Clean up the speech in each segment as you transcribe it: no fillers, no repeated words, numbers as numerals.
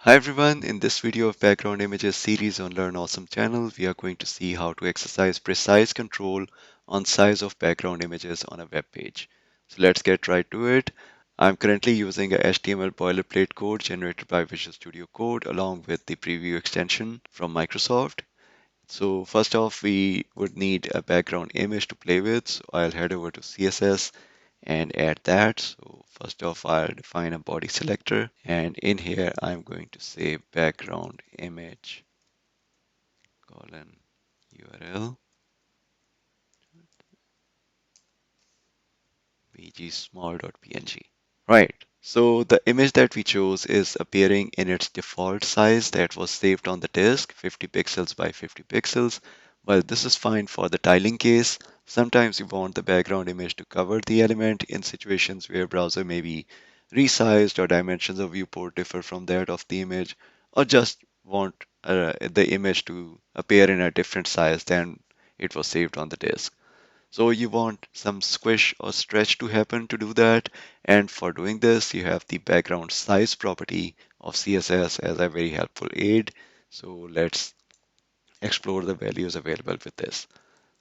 Hi everyone, in this video of background images series on Learn Awesome channel, we are going to see how to exercise precise control on size of background images on a web page. So let's get right to it. I'm currently using a HTML boilerplate code generated by Visual Studio Code along with the preview extension from Microsoft. So first off, we would need a background image to play with. So I'll head over to CSS and add that. So first off, I'll define a body selector, and in here I'm going to say background image colon URL bgsmall.png. Right. So the image that we chose is appearing in its default size that was saved on the disk, 50 pixels by 50 pixels. While this is fine for the tiling case, sometimes you want the background image to cover the element in situations where browser may be resized or dimensions of viewport differ from that of the image, or just want the image to appear in a different size than it was saved on the disk. So you want some squish or stretch to happen to do that. And for doing this, you have the background size property of CSS as a very helpful aid. So let's explore the values available with this.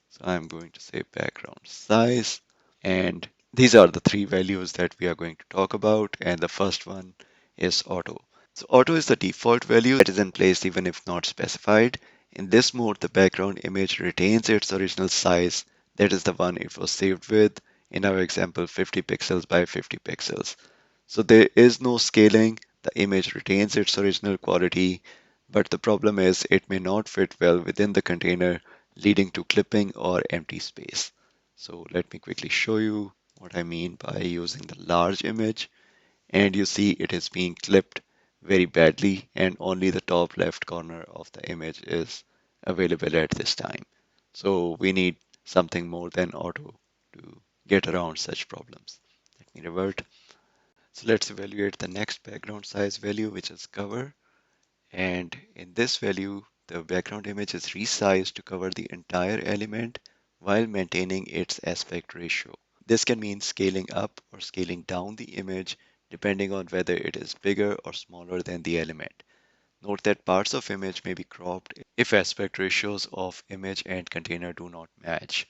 So I'm going to say background size. And these are the three values that we are going to talk about. And the first one is auto. So auto is the default value that is in place even if not specified. In this mode, the background image retains its original size, that is the one it was saved with, in our example 50 pixels by 50 pixels. So there is no scaling, the image retains its original quality, but the problem is it may not fit well within the container, leading to clipping or empty space. So let me quickly show you what I mean by using the large image, and you see it is being clipped very badly and only the top left corner of the image is available at this time. So we need something more than auto to get around such problems. Let me revert. So let's evaluate the next background size value, which is cover. And in this value, the background image is resized to cover the entire element while maintaining its aspect ratio. This can mean scaling up or scaling down the image depending on whether it is bigger or smaller than the element. Note that parts of image may be cropped if aspect ratios of image and container do not match.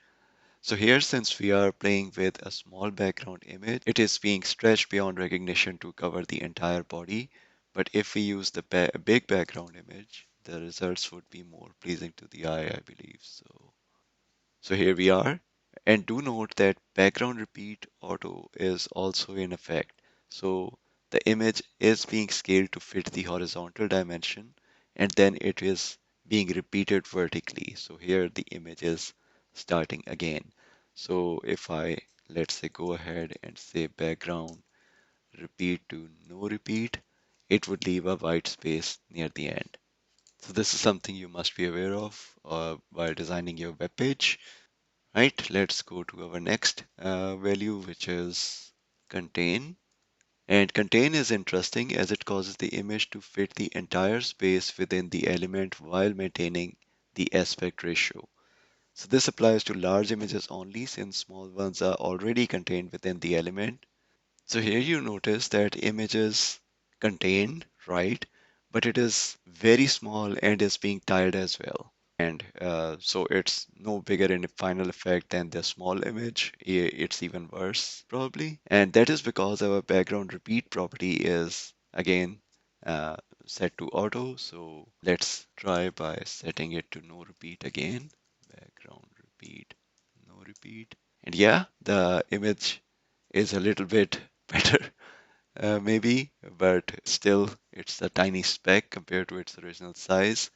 So here, since we are playing with a small background image, it is being stretched beyond recognition to cover the entire body. But if we use the big background image, the results would be more pleasing to the eye, I believe. So here we are. And do note that background repeat auto is also in effect. So the image is being scaled to fit the horizontal dimension and then it is being repeated vertically. So here the image is starting again. So if I, let's say, go ahead and say background repeat to no repeat, it would leave a white space near the end. So this is something you must be aware of while designing your web page. Right, let's go to our next value, which is contain. And contain is interesting as it causes the image to fit the entire space within the element while maintaining the aspect ratio. So this applies to large images only since small ones are already contained within the element. So here you notice that images contain, right? But it is very small and is being tiled as well. And so it's no bigger in final effect than the small image. It's even worse probably. And that is because our background repeat property is again uh, set to auto. So let's try by setting it to no repeat again. Background repeat, no repeat. And yeah, the image is a little bit better, maybe, but still it's a tiny speck compared to its original size.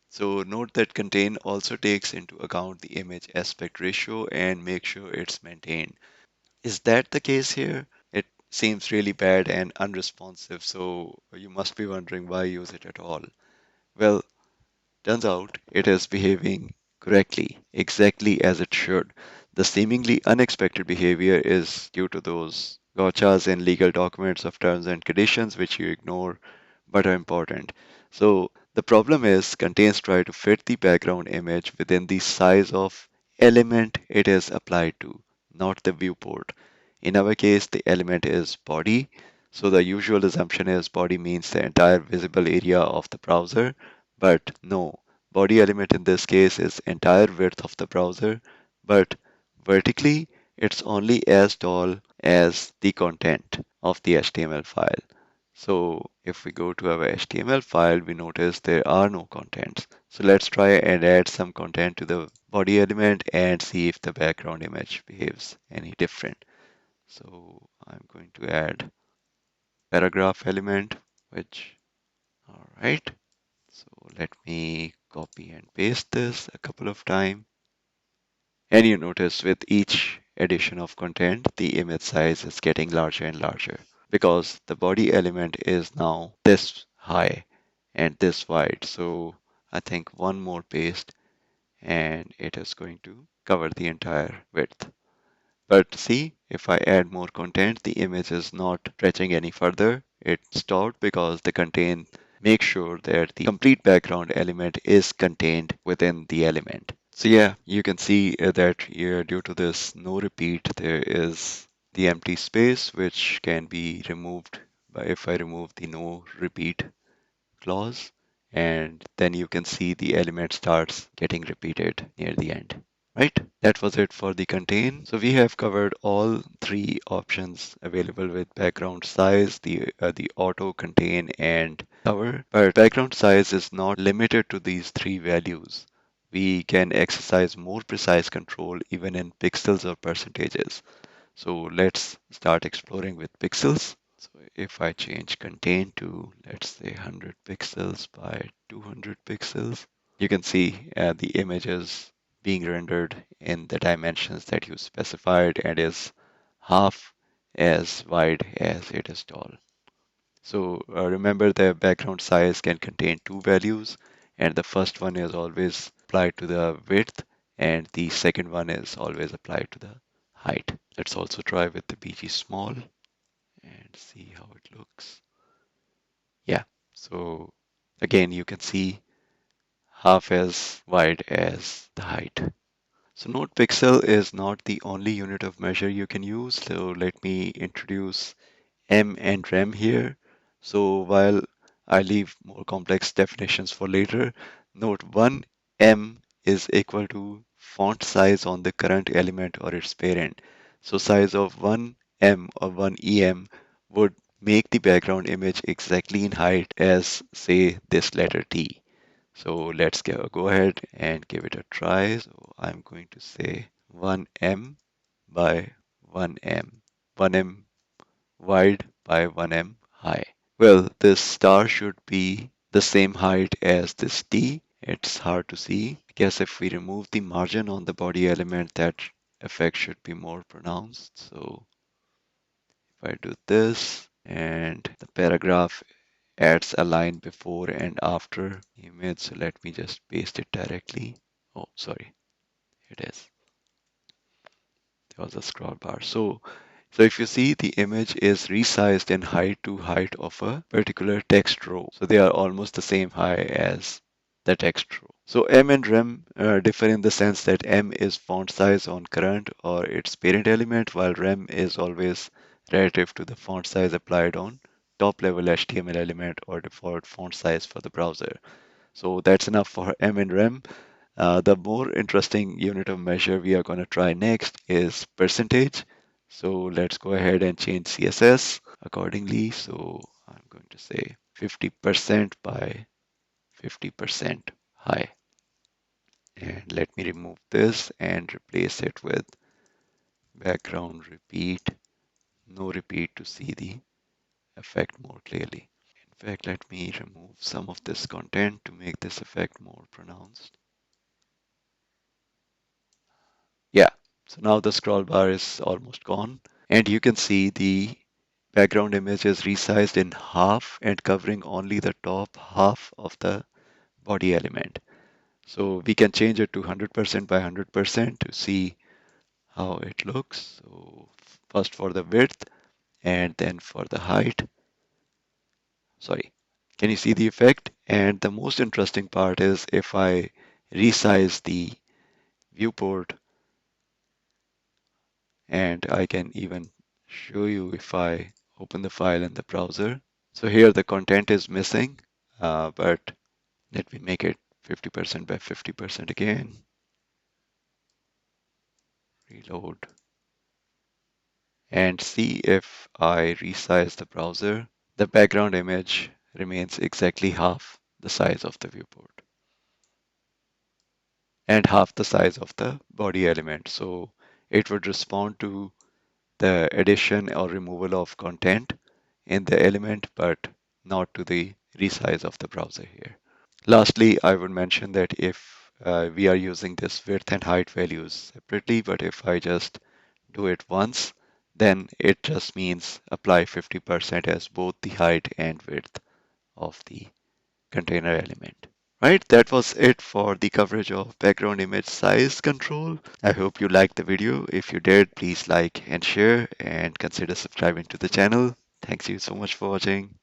So note that contain also takes into account the image aspect ratio and make sure it's maintained. Is that the case here? It seems really bad and unresponsive, so you must be wondering why use it at all. Well, turns out it is behaving correctly, exactly as it should. The seemingly unexpected behavior is due to those gotchas in legal documents of terms and conditions which you ignore but are important. So the problem is contains try to fit the background image within the size of element it is applied to, not the viewport. In our case, the element is body. So the usual assumption is body means the entire visible area of the browser, but no, body element in this case is entire width of the browser, but vertically it's only as tall as the content of the HTML file. So if we go to our HTML file, we notice there are no contents. So let's try and add some content to the body element and see if the background image behaves any different. So I'm going to add paragraph element, which, all right. So let me copy and paste this a couple of times. And you notice with each addition of content, the image size is getting larger and larger because the body element is now this high and this wide. So I think one more paste and it is going to cover the entire width. But see, if I add more content, the image is not stretching any further. It stopped because the contain makes sure that the complete background element is contained within the element. So yeah, you can see that here due to this no repeat, there is the empty space which can be removed by if I remove the no repeat clause, and then you can see the element starts getting repeated near the end. Right? That was it for the contain. So we have covered all three options available with background size, the auto, contain, and cover. But background size is not limited to these three values. We can exercise more precise control even in pixels or percentages. So let's start exploring with pixels. So if I change contain to, let's say, 100 pixels by 200 pixels, you can see the image is being rendered in the dimensions that you specified and is half as wide as it is tall. So remember the background size can contain two values, and the first one is always applied to the width and the second one is always applied to the height. Let's also try with the BG small and see how it looks. Yeah, so again you can see half as wide as the height. So note pixel is not the only unit of measure you can use. So let me introduce M and rem here. So while I leave more complex definitions for later, note 1 M is equal to font size on the current element or its parent. So size of 1 M or 1 EM would make the background image exactly in height as say this letter T. So let's go ahead and give it a try. So I'm going to say 1M by 1M, 1M wide by 1M high. Well, this star should be the same height as this T. It's hard to see. I guess if we remove the margin on the body element, that effect should be more pronounced. So if I do this and the paragraph adds a line before and after image, so let me just paste it directly. Oh, sorry, it is. There was a scroll bar. So if you see the image is resized in height to height of a particular text row. So they are almost the same height as the text row. So M and rem differ in the sense that M is font size on current or its parent element, while rem is always relative to the font size applied on top level HTML element or default font size for the browser. So that's enough for M and rem. The more interesting unit of measure we are going to try next is percentage. So let's go ahead and change CSS accordingly. So I'm going to say 50% by 50% high. And let me remove this and replace it with background repeat, no repeat to see the effect more clearly. In fact, let me remove some of this content to make this effect more pronounced. Yeah, so now the scroll bar is almost gone. And you can see the background image is resized in half and covering only the top half of the body element. So we can change it to 100% by 100% to see how it looks. So first for the width and then for the height. Sorry, can you see the effect? And the most interesting part is if I resize the viewport, and I can even show you if I Open the file in the browser. So here the content is missing, but let me make it 50% by 50% again. Reload and see if I resize the browser. The background image remains exactly half the size of the viewport and half the size of the body element. So it would respond to the addition or removal of content in the element, but not to the resize of the browser here. Lastly, I would mention that if we are using this width and height values separately, but if I just do it once, then it just means apply 50% as both the height and width of the container element. Right, that was it for the coverage of background image size control. I hope you liked the video. If you did, please like and share and consider subscribing to the channel. Thanks you so much for watching.